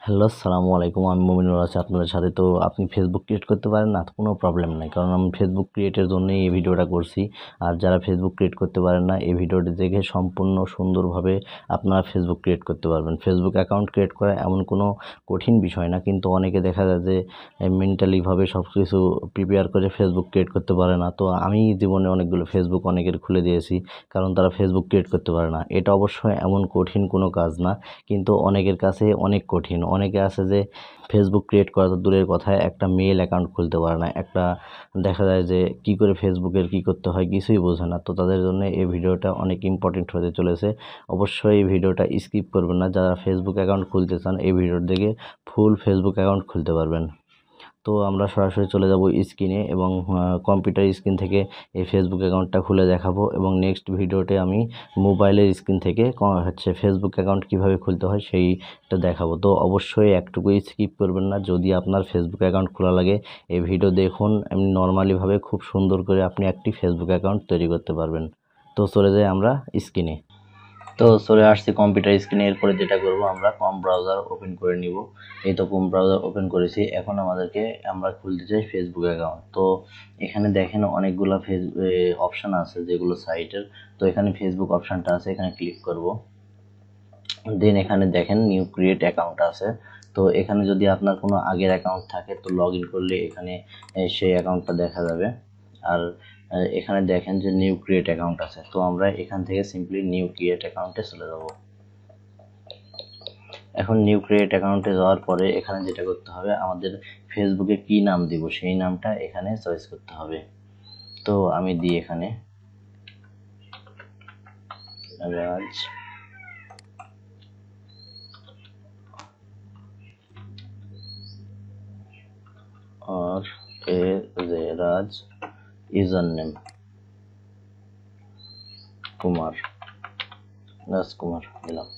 Hello, আসসালামু আলাইকুম। আমি মোমিনুল আছি আপনাদের সাথে। তো আপনি ফেসবুক ক্রিয়েট করতে পারেন না? কোনো প্রবলেম নাই। কারণ আমি ফেসবুক ক্রিয়েটের জন্যই এই ভিডিওটা করছি। আর যারা ফেসবুক ক্রিয়েট করতে পারেন না, এই ভিডিওটি দেখে সম্পূর্ণ সুন্দরভাবে আপনারা ফেসবুক ক্রিয়েট করতে পারবেন। ফেসবুক অ্যাকাউন্ট ক্রিয়েট করা এমন কোনো কঠিন বিষয় না। কিন্তু অনেকে দেখা যায় যে মেন্টালিভাবে সব কিছু প্রিপেয়ার করে ফেসবুক ক্রিয়েট করতে পারে না। তো আমি জীবনে অনেকগুলো ফেসবুক অনেকের খুলে দিয়েছি। কারণ তারা ফেসবুক ক্রিয়েট করতে পারে না। এটা অবশ্যই এমন কঠিন কোনো কাজ না। কিন্তু অনেকের কাছে অনেক কঠিন। অনেকে আছে যে ফেসবুক ক্রিয়েট করা তো দূরের কথা, একটা মেইল অ্যাকাউন্ট খুলতে পারে না। একটা দেখা যায় যে কী করে ফেসবুকের কী করতে হয় কিছুই বোঝে না। তো তাদের জন্য এই ভিডিওটা অনেক ইম্পর্টেন্ট হতে চলেছে। অবশ্যই এই ভিডিওটা স্কিপ করবেন না। যারা ফেসবুক অ্যাকাউন্ট খুলতে চান এই ভিডিওর দেখে ফুল ফেসবুক অ্যাকাউন্ট খুলতে পারবেন। তো আমরা সরাসরি চলে যাব স্ক্রিনে এবং কম্পিউটার স্ক্রিন থেকে এই ফেসবুক অ্যাকাউন্টটা খুলে দেখাবো এবং নেক্সট ভিডিওতে আমি মোবাইলের স্ক্রিন থেকে ফেসবুক অ্যাকাউন্ট কীভাবে খুলতে হয় সেইটা দেখাবো। তো অবশ্যই একটুকুই স্কিপ করবেন না। যদি আপনার ফেসবুক অ্যাকাউন্ট খোলা লাগে এই ভিডিও দেখুন, এমনি নর্মালিভাবে খুব সুন্দর করে আপনি একটি ফেসবুক অ্যাকাউন্ট তৈরি করতে পারবেন। তো চলে যাই আমরা স্ক্রিনে। তো চলে আসছি কম্পিউটার স্ক্রিনে। এরপরে যেটা করব আমরা ক্রোম ব্রাউজার ওপেন করে নিব। এই তো ক্রোম ব্রাউজার ওপেন করেছি। এখন আমরা খুলতে চাই ফেসবুক অ্যাকাউন্ট। তো এখানে দেখেন অনেকগুলো অপশান আছে যেগুলো সাইটের। তো এখানে ফেসবুক অপশানটা আছে, এখানে ক্লিক করব। দেন এখানে দেখেন নিউ ক্রিয়েট অ্যাকাউন্ট আছে। তো এখানে যদি আপনার কোনো আগের অ্যাকাউন্ট থাকে তো লগ ইন করলে এখানে সেই অ্যাকাউন্টটা দেখা যাবে। আর এখানে দেখেন যে নিউ ক্রিয়েট অ্যাকাউন্ট আছে। তো আমরা এখান থেকে সিম্পলি নিউ ক্রিয়েট অ্যাকাউন্টে চলে যাব। এখন নিউ ক্রিয়েট অ্যাকাউন্টে যাওয়ার পরে এখানে যেটা করতে হবে, আমাদের ফেসবুকে কি নাম দিব সেই নামটা এখানে চয়েস করতে হবে। তো আমি দিই এখানে রাজ और ए जे राज यूजर नेम কুমার রাজকুমার দিলাম।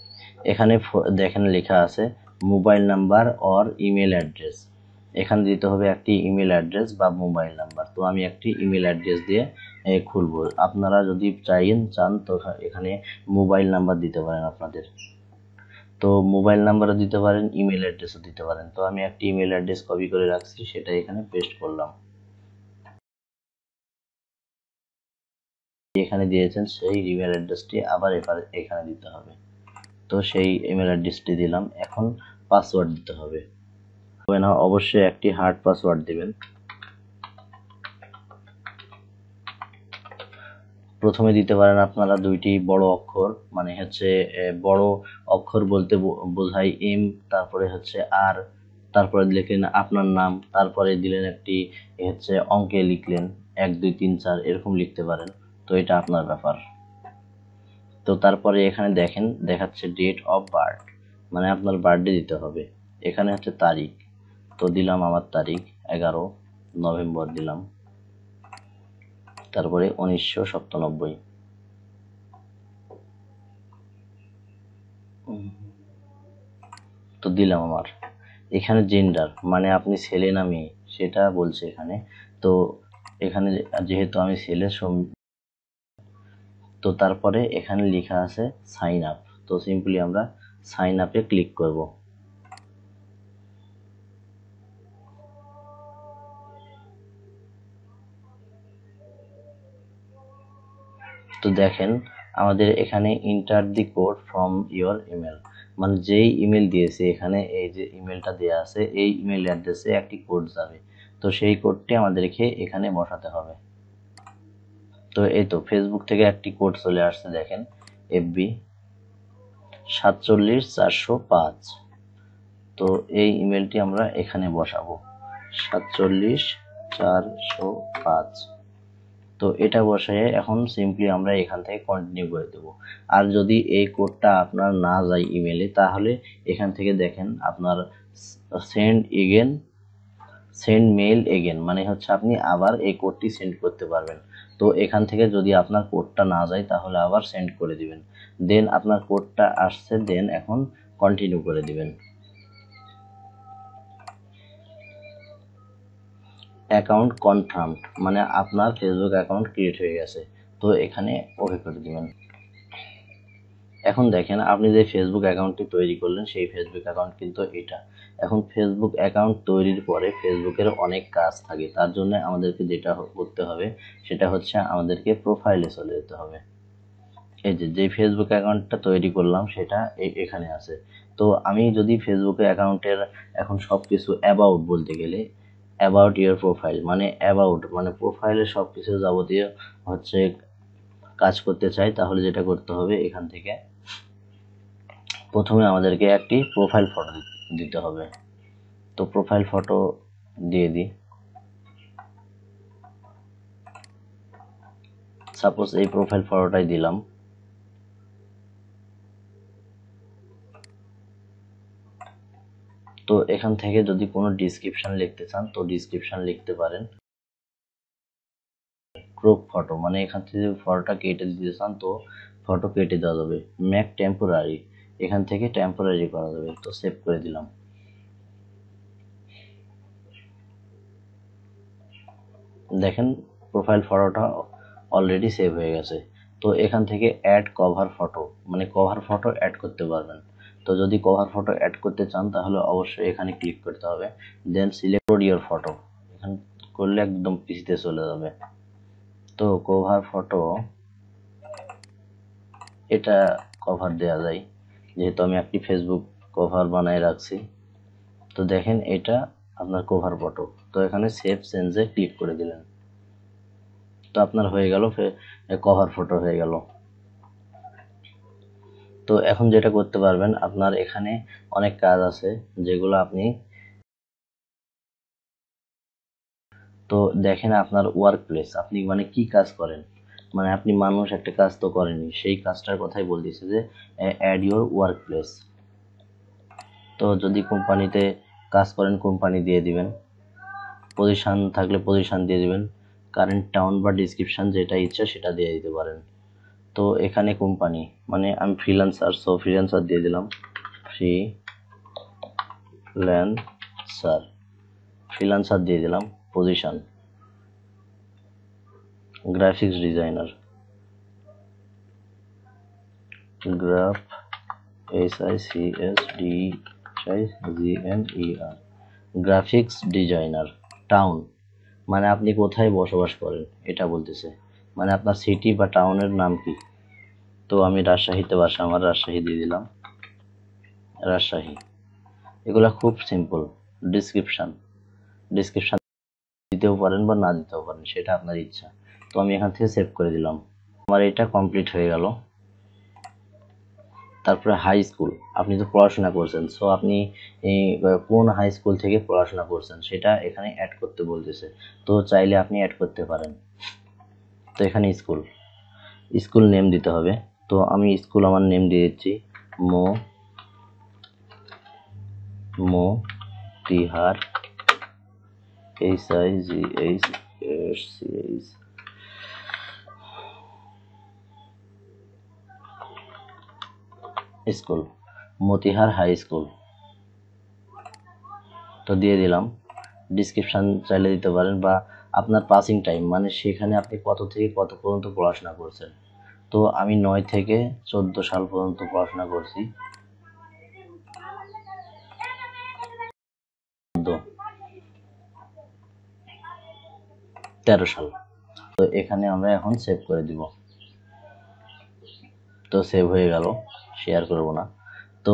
এখানে দেখেন লেখা আছে mobile number or email address. এখানে দিতে হবে একটি ইমেল অ্যাড্রেস বা মোবাইল নাম্বার। তো আমি একটি ইমেল অ্যাড্রেস দিয়ে খুলব। আপনারা যদি চান তো এখানে মোবাইল নাম্বার দিতে পারেন আপনাদের। তো মোবাইল নাম্বারও দিতে পারেন, ইমেল অ্যাড্রেসও দিতে পারেন। তো আমি একটি ইমেল অ্যাড্রেস কপি করে রাখছি, সেটা এখানে পেস্ট করলাম। এখানে দিয়েছেন সেই ইমেল অ্যাড্রেসটি আবার এখানে দিতে হবে। তো সেই ইমেল অ্যাড্রেসটি দিলাম। এখন পাসওয়ার্ড দিতে হবে। না, অবশ্যই একটি হার্ড পাসওয়ার্ড দিবেন। প্রথমে দিতে পারেন আপনারা দুইটি বড় অক্ষর, মানে হচ্ছে বড় অক্ষর বলতে বোঝায় এম, তারপরে হচ্ছে আর, তারপরে লিখলেন আপনার নাম, তারপরে দিলেন একটি হচ্ছে অঙ্কে লিখলেন 1 2 3 4 এরকম লিখতে পারেন। তো এটা আপনার ব্যাপার। তো তারপরে এখানে দেখেন দেখাচ্ছে ডেট অফ বার্থ, মানে আপনার বার্থডে দিতে হবে। এখানে হচ্ছে তারিখ, তো দিলাম আমার তারিখ 11 নভেম্বর দিলাম। তারপরে 1997। তো দিলাম আমার। এখানে জেন্ডার মানে আপনি ছেলে না মেয়ে সেটা বলছে এখানে। তো এখানে যেহেতু আমি ছেলে, তো তারপরে এখানে লেখা আছে সাইন আপ। তো সিম্পলি আমরা সাইন আপে ক্লিক করব। তো দেখেন আমাদের এখানে inter the code from your email, মানে যেই ইমেল দিয়েছে এখানে এই যে ইমেলটা দেওয়া আছে এই ইমেল অ্যাড্রেসে একটি কোড যাবে। তো সেই কোডটি আমাদেরকে এখানে বসাতে হবে। তো এই তো ফেসবুক থেকে একটি কোড চলে আসছে, দেখেন FB 47405। তো এই ইমেলটি আমরা এখানে বসাবো 47405। তো এটা বসিয়ে এখন সিম্পলি আমরা এখান থেকে কন্টিনিউ করে দেব। আর যদি এই কোডটা আপনার না যায় ইমেলে, তাহলে এখান থেকে দেখেন আপনার সেন্ড মেইল এগেন, মানে হচ্ছে আপনি আবার এই কোডটি সেন্ড করতে পারবেন। তো এখান থেকে যদি আপনার কোডটা না যায় তাহলে আবার সেন্ড করে দিবেন। দেন আপনার কোডটা আসছে, দেন এখন কন্টিনিউ করে দিবেন। অ্যাকাউন্ট কনফার্মড, মানে আপনার ফেসবুক অ্যাকাউন্ট ক্রিয়েট হয়ে গেছে। তো এখানে ওকে করে দিবেন। এখন দেখেন আপনি যে ফেসবুক অ্যাকাউন্টটি তৈরি করলেন সেই ফেসবুক অ্যাকাউন্ট কিন্তু এটা। এখন ফেসবুক অ্যাকাউন্ট তৈরির পরে ফেসবুকের অনেক কাজ থাকে, তার জন্য আমাদেরকে যেটা করতে হবে সেটা হচ্ছে আমাদেরকে প্রোফাইলে চলে যেতে হবে। এই যে ফেসবুক অ্যাকাউন্টটা তৈরি করলাম সেটা এখানে আছে। তো আমি যদি ফেসবুকে অ্যাকাউন্টের এখন সব কিছু অ্যাবাউট বলতে গেলে অ্যাবাউট ইওর প্রোফাইল মানে অ্যাবাউট মানে প্রোফাইলের সব কিছু যাবতীয় হচ্ছে কাজ করতে চাই, তাহলে যেটা করতে হবে এখান থেকে প্রথমে আমাদেরকে একটি প্রোফাইল ফটো দিতে হবে। তো প্রোফাইল ফটো দিয়ে দিই, সাপোজ এই প্রোফাইল ফটোটাই দিলাম। তো এখান থেকে যদি কোনো ডিসক্রিপশন লিখতে চান তো ডিসক্রিপশন লিখতে পারেন। ক্রপ ফটো মানে এখান থেকে ফটোটা কেটে দিতে চান তো ফটো কেটে দেওয়া যাবে। মেক টেম্পোরারি এখান থেকে টেম্পোরারি করা যাবে, তো সেভ করে দিলাম। দেখেন প্রোফাইল ফটোটা অলরেডি সেভ হয়ে গেছে। তো এখান থেকে অ্যাড কভার ফটো মানে কভার ফটো অ্যাড করতে পারবেন। তো যদি কভার ফটো অ্যাড করতে চান তাহলে অবশ্যই এখানে ক্লিক করতে হবে, দেন সিলেক্ট ইওর ফটো এখানে করলে একদম পিছিয়ে চলে যাবে। তো কভার ফটো এটা কভার দেওয়া যায়, যেহেতু আমি একটি ফেসবুক কভার বানায় রাখছি। তো দেখেন এটা আপনার কভার ফটো। তো এখানে সেভ চেঞ্জে ক্লিক করে দিলেন, তো আপনার হয়ে গেল কভার ফটো হয়ে গেল। তো এখন যেটা করতে পারবেন আপনার এখানে অনেক কাজ আছে যেগুলো আপনি তো দেখেন আপনার ওয়ার্ক প্লেস আপনি মানে কি কাজ করেন, মানে আপনি মানুষ একটা কাজ তো করেনি, সেই কাজটার কথাই বলতেছে যে অ্যাড ইওর ওয়ার্ক প্লেস। তো যদি কোম্পানিতে কাজ করেন কোম্পানি দিয়ে দিবেন, পজিশন থাকলে পজিশন দিয়ে দিবেন, কারেন্ট টাউন বা ডিসক্রিপশন যেটা ইচ্ছা সেটা দিয়ে দিতে পারেন। তো এখানে কোম্পানি মানে আমি ফ্রিল্যান্সার, সো ফ্রিল্যান্সার দিয়ে দিলাম, ফ্রিল্যান্সার ফ্রিল্যান্সার দিয়ে দিলাম। Position graphics designer, graph SICSDIGNER graphics designer. Town মানে আপনি কোথায় বসবাস করেন এটা বলতেছে, মানে আপনার সিটি বা টাউনের নাম কি। তো আমি রাজশাহীতে বাসা, আমার রাজশাহী দিয়ে দিলাম, রাজশাহী। এগুলা খুব সিম্পল। ডিসক্রিপশন ডিসক্রিপশন দিতেও পারেন বা না দিতেও পারেন, সেটা আপনার ইচ্ছা। তো আমি এখান থেকে সেভ করে দিলাম, আমার এটা কমপ্লিট হয়ে গেল। তারপরে হাই স্কুল, আপনি তো পড়াশোনা করছেন, সো আপনি কোন হাই স্কুল থেকে পড়াশোনা করছেন সেটা এখানে অ্যাড করতে বলতেছে। তো চাইলে আপনি অ্যাড করতে পারেন। তো এখানে স্কুল স্কুল নেম দিতে হবে। তো আমি স্কুল আমার নেম দিয়ে দিচ্ছি Motihar SIGHCH school, Motihar high school. তো দিয়ে দিলাম। ডিসক্রিপশন চাইলে দিতে পারেন বা আপনার পাসিং টাইম মানে সেখানে আপনি কত থেকে কত পর্যন্ত পড়াশোনা করছেন। তো আমি 9 থেকে 14 সাল পর্যন্ত পড়াশোনা করছি। 13 সাল। তো এখানে আমরা এখন সেভ করে দিব। তো সেভ হয়ে গেল, শেয়ার করব না। তো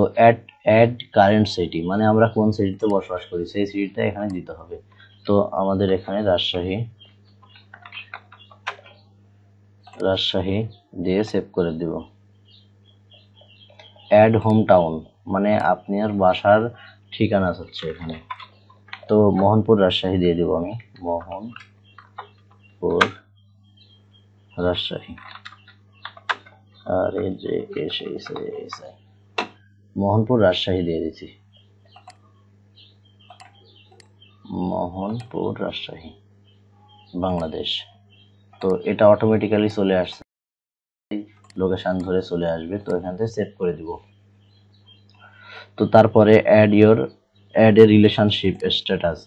অ্যাড কারেন্ট সিটি মানে আমরা কোন সিটিতে বসবাস করি সেই সিটিটা এখানে দিতে হবে। তো আমাদের এখানে রাজশাহী দিয়ে সেভ করে দিব। অ্যাড হোম টাউন মানে আপনার বাসার ঠিকানা হচ্ছে এখানে। তো মোহনপুর রাজশাহী দিয়ে দিব আমি, মোহনপুর রাজশাহী, আর এই যে মোহনপুর রাজশাহী দিয়ে দিচ্ছি, মোহনপুর রাজশাহী বাংলাদেশ। তো এটা অটোমেটিক্যালি চলে আসছে, লোকেশন ধরে চলে আসবে। তো এখান থেকে সেভ করে দিব। তো তারপরে অ্যাড এ রিলেশনশিপ স্ট্যাটাস,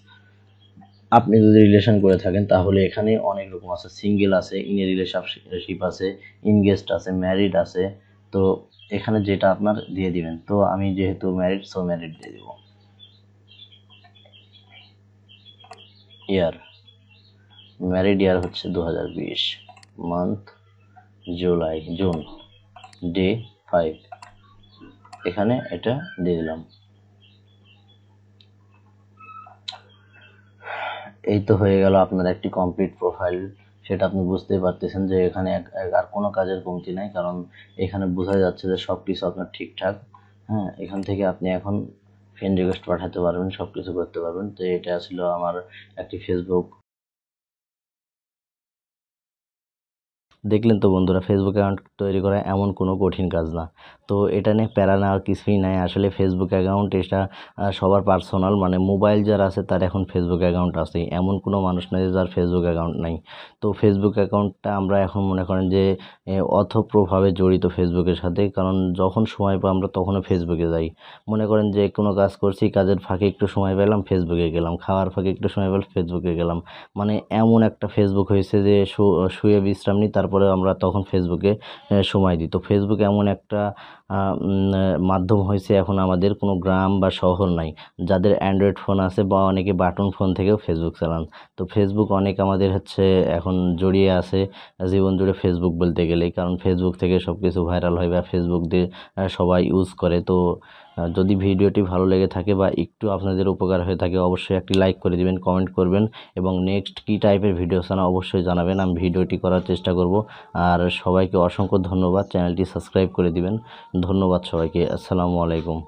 আপনি যদি রিলেশন করে থাকেন তাহলে এখানে অনেক রকম আছে, সিঙ্গেল আছে, ইন এ রিলেশনশিপ আছে, ইনগেজড আছে, ম্যারিড আছে, তো এখানে যেটা আপনার দিয়ে দিবেন। তো আমি যেহেতু ম্যারিড, সো ম্যারিড দিয়ে দিব। ইয়ার, ম্যারিড ইয়ার হচ্ছে 2020, মান্থ জুন, ডে 5, এখানে এটা দিয়ে দিলাম। এই তো হয়ে গেল আপনার একটি কমপ্লিট প্রোফাইল। সেটা আপনি বুঝতেই পারতেছেন যে এখানে আর কোনো কাজের কমতি নাই, কারণ এখানে বোঝা যাচ্ছে যে সব কিছু আপনার ঠিকঠাক। হ্যাঁ, এখান থেকে আপনি এখন ফ্রেন্ড রিকোয়েস্ট পাঠাতে পারবেন, সব কিছু করতে পারবেন। তো এটা ছিল আমার একটি ফেসবুক। দেখলেন তো বন্ধুরা, ফেসবুক অ্যাকাউন্ট তৈরি করা এমন কোনো কঠিন কাজ না। তো এটা নিয়ে প্যারা নেওয়ার কিছুই নাই। আসলে ফেসবুক অ্যাকাউন্ট এটা সবার পার্সোনাল, মানে মোবাইল যার আছে তার এখন ফেসবুক অ্যাকাউন্ট আছে, এমন কোনো মানুষ নাই যে যার ফেসবুক অ্যাকাউন্ট নাই। তো ফেসবুক অ্যাকাউন্টটা আমরা এখন মনে করেন যে অথপ্রভাবে জড়িত ফেসবুকের সাথে, কারণ যখন সময় পাই আমরা তখনও ফেসবুকে যাই। মনে করেন যে কোনো কাজ করছি, কাজের ফাঁকে একটু সময় পেলাম, ফেসবুকে গেলাম, খাওয়ার ফাঁকে একটু সময় পেলাম, ফেসবুকে গেলাম। মানে এমন একটা ফেসবুক হয়েছে যে শুয়ে বিশ্রাম নিই, তারপরে আমরা তখন ফেসবুকে সময় দিই। তো ফেসবুক এমন একটা মাধ্যম হয়েছে, এখন আমাদের কোনো গ্রাম বা শহর নাই যাদের অ্যান্ড্রয়েড ফোন আছে, বা অনেকে বাটন ফোন থেকেও ফেসবুক চালান। তো ফেসবুক অনেক আমাদের হচ্ছে এখন জড়িয়ে আছে জীবন জুড়ে ফেসবুক বলতে গেলে, কারণ ফেসবুক থেকে সব কিছু ভাইরাল হয় বা ফেসবুক দিয়ে সবাই ইউজ করে। তো যদি ভিডিওটি ভালো লেগে থাকে বা একটু আপনাদের উপকার হয়ে থাকে, অবশ্যই একটি লাইক করে দিবেন, কমেন্ট করবেন, এবং নেক্সট কী টাইপের ভিডিও চান অবশ্যই জানাবেন, আমি ভিডিওটি করার চেষ্টা করব। আর সবাইকে অসংখ্য ধন্যবাদ, চ্যানেলটি সাবস্ক্রাইব করে দিবেন। ধন্যবাদ সবাইকে, আসসালামু আলাইকুম।